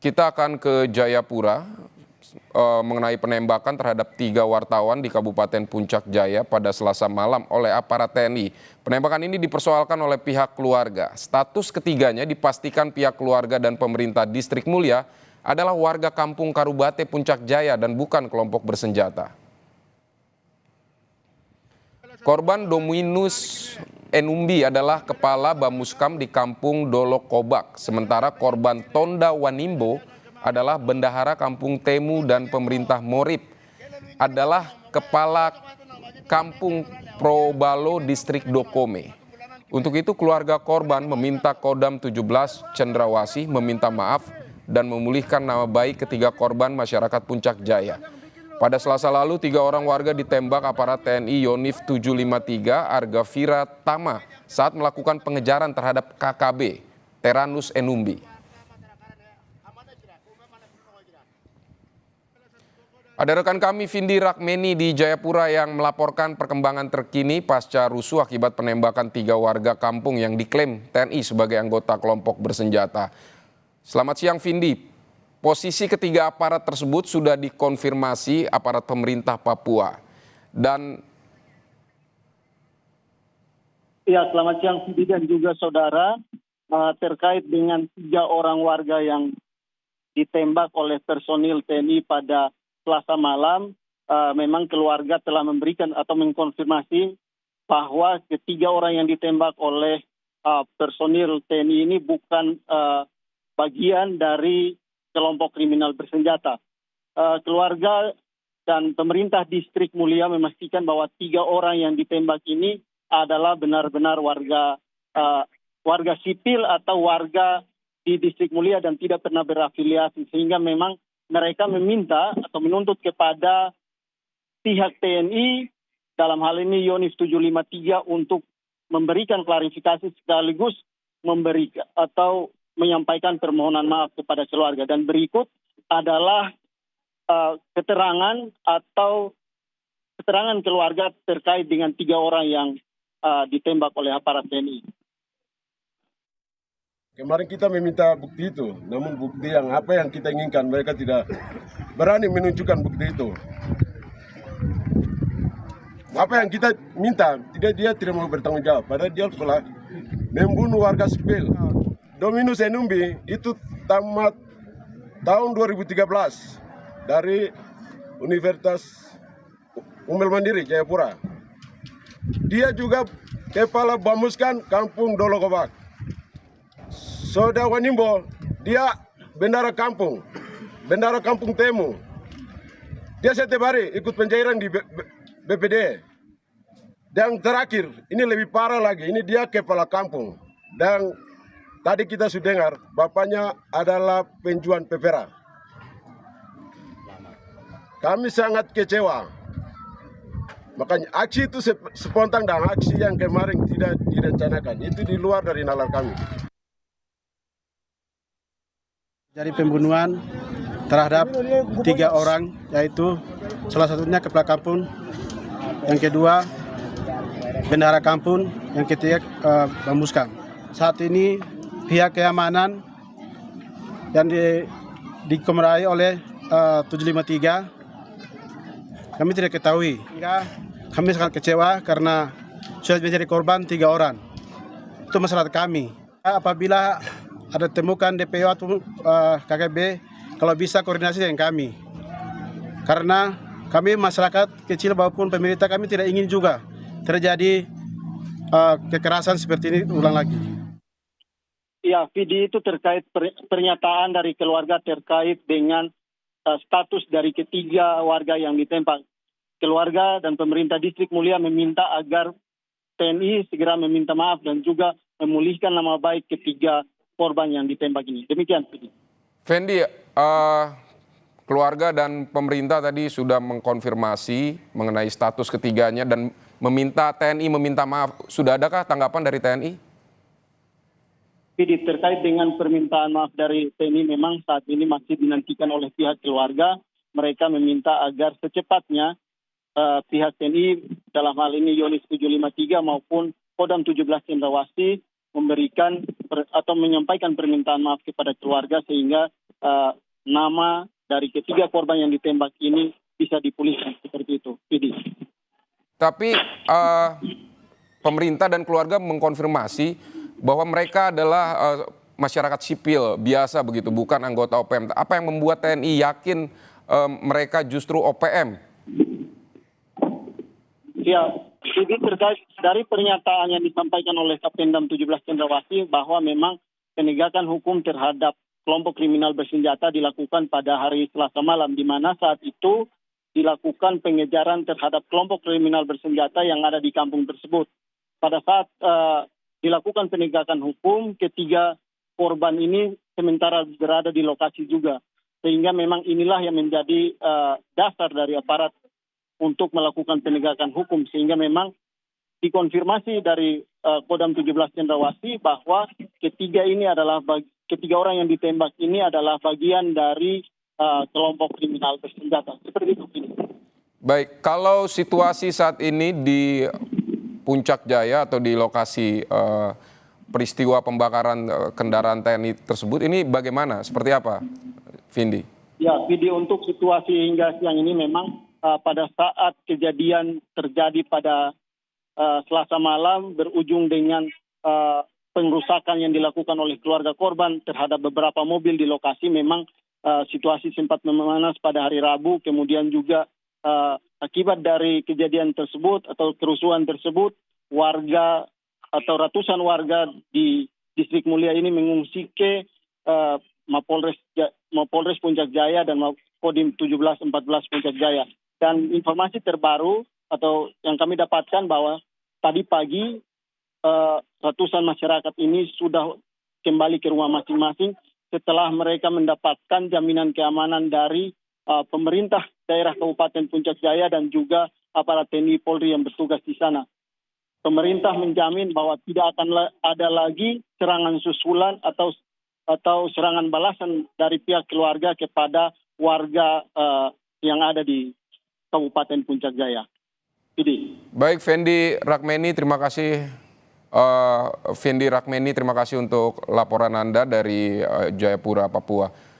Kita akan ke Jayapura mengenai penembakan terhadap 3 wartawan di Kabupaten Puncak Jaya pada Selasa malam oleh aparat TNI. Penembakan ini dipersoalkan oleh pihak keluarga. Status ketiganya dipastikan pihak keluarga dan pemerintah Distrik Mulia adalah warga kampung Karubate Puncak Jaya dan bukan kelompok bersenjata. Korban Dominus Enumbi adalah kepala Bamuskam di kampung Dolokobak, sementara korban Tonda Wanimbo adalah bendahara kampung Temu dan pemerintah Morib adalah kepala kampung Probalo distrik Dokome. Untuk itu keluarga korban meminta Kodam 17 Cendrawasih meminta maaf dan memulihkan nama baik ketiga korban masyarakat Puncak Jaya. Pada Selasa lalu, 3 orang warga ditembak aparat TNI Yonif 753 Argavira Tama saat melakukan pengejaran terhadap KKB Teranus Enumbi. Ada rekan kami Vindi Rakmeni di Jayapura yang melaporkan perkembangan terkini pasca rusuh akibat penembakan 3 warga kampung yang diklaim TNI sebagai anggota kelompok bersenjata. Selamat siang Vindi. Posisi ketiga aparat tersebut sudah dikonfirmasi aparat pemerintah Papua. Dan ya, selamat siang Vindi dan juga saudara. Terkait dengan 3 orang warga yang ditembak oleh personil TNI pada Selasa malam, memang keluarga telah memberikan atau mengkonfirmasi bahwa ketiga orang yang ditembak oleh personil TNI ini bukan bagian dari kelompok kriminal bersenjata. Keluarga dan pemerintah Distrik Mulia memastikan bahwa 3 orang yang ditembak ini adalah benar-benar warga sipil atau warga di Distrik Mulia dan tidak pernah berafiliasi, sehingga memang mereka meminta atau menuntut kepada pihak TNI dalam hal ini Yonif 753 untuk memberikan klarifikasi sekaligus memberikan atau menyampaikan permohonan maaf kepada keluarga. Dan berikut adalah keterangan keluarga terkait dengan 3 orang yang ditembak oleh aparat TNI. Kemarin kita meminta bukti itu, namun bukti yang apa yang kita inginkan mereka tidak berani menunjukkan bukti itu. Apa yang kita minta, dia tidak mau bertanggung jawab. Padahal dia telah membunuh warga sipil. Dominus Enumbi itu tamat tahun 2013 dari Universitas Ummul Mandiri Jayapura. Dia juga kepala Bamuskan kampung Dolokobak. Saudara Wanimbo, dia bendara kampung Temu. Dia setiap hari ikut pencairan di BPD. Dan terakhir, ini lebih parah lagi, ini dia kepala kampung. Dan tadi kita sudah dengar, bapaknya adalah penjual pepera. Kami sangat kecewa. Makanya aksi itu spontan dan aksi yang kemarin tidak direncanakan. Itu di luar dari nalar kami. Jadi pembunuhan terhadap 3 orang, yaitu salah satunya kepala kampung, yang kedua bendahara kampung, yang ketiga Bamuskam. Saat ini pihak keamanan yang dikomandangi oleh 753 kami tidak ketahui. Kami sangat kecewa karena sudah menjadi korban 3 orang. Itu masalah kami. Apabila ada temukan DPO atau KKB, kalau bisa koordinasi dengan kami. Karena kami masyarakat kecil maupun pemerintah, kami tidak ingin juga terjadi kekerasan seperti ini ulang lagi. Ya, Vidi, itu terkait pernyataan dari keluarga terkait dengan status dari ketiga warga yang ditembak. Keluarga dan pemerintah Distrik Mulia meminta agar TNI segera meminta maaf dan juga memulihkan nama baik ketiga korban yang ditembak ini. Demikian, Vidi. Fendi, keluarga dan pemerintah tadi sudah mengkonfirmasi mengenai status ketiganya dan meminta TNI meminta maaf. Sudah adakah tanggapan dari TNI? Jadi terkait dengan permintaan maaf dari TNI memang saat ini masih dinantikan oleh pihak keluarga. Mereka meminta agar secepatnya pihak TNI dalam hal ini Yonif 753 maupun Kodam 17 Cendrawasih memberikan atau menyampaikan permintaan maaf kepada keluarga sehingga nama dari ketiga korban yang ditembak ini bisa dipulihkan seperti itu. Jadi, Tapi pemerintah dan keluarga mengkonfirmasi bahwa mereka adalah masyarakat sipil biasa begitu, bukan anggota OPM. Apa yang membuat TNI yakin mereka justru OPM? ya, jadi terkait dari pernyataan yang disampaikan oleh Kapendam 17 Cendrawasih bahwa memang penegakan hukum terhadap kelompok kriminal bersenjata dilakukan pada hari Selasa malam, di mana saat itu dilakukan pengejaran terhadap kelompok kriminal bersenjata yang ada di kampung tersebut. Pada saat dilakukan penegakan hukum, ketiga korban ini sementara berada di lokasi juga. Sehingga memang inilah yang menjadi dasar dari aparat untuk melakukan penegakan hukum. Sehingga memang dikonfirmasi dari Kodam 17 Cendrawasih bahwa ketiga orang yang ditembak ini adalah bagian dari kelompok kriminal bersenjata. Seperti itu. Baik, kalau situasi saat ini di Puncak Jaya atau di lokasi peristiwa pembakaran kendaraan TNI tersebut, ini bagaimana? Seperti apa, Vindi? Ya, video untuk situasi hingga siang ini memang pada saat kejadian terjadi pada Selasa malam berujung dengan pengerusakan yang dilakukan oleh keluarga korban terhadap beberapa mobil di lokasi. Memang situasi sempat memanas pada hari Rabu, kemudian juga akibat dari kejadian tersebut atau kerusuhan tersebut, warga atau ratusan warga di Distrik Mulia ini mengungsi ke Mapolres Puncak Jaya dan Kodim 1714 Puncak Jaya. Dan informasi terbaru atau yang kami dapatkan bahwa tadi pagi ratusan masyarakat ini sudah kembali ke rumah masing-masing setelah mereka mendapatkan jaminan keamanan dari pemerintah daerah Kabupaten Puncak Jaya dan juga aparat TNI Polri yang bertugas di sana. Pemerintah menjamin bahwa tidak akan ada lagi serangan susulan atau serangan balasan dari pihak keluarga kepada warga yang ada di Kabupaten Puncak Jaya. Jadi. Baik, Fendi Rakmeni, terima kasih. Fendi Rakmeni, terima kasih untuk laporan Anda dari Jayapura, Papua.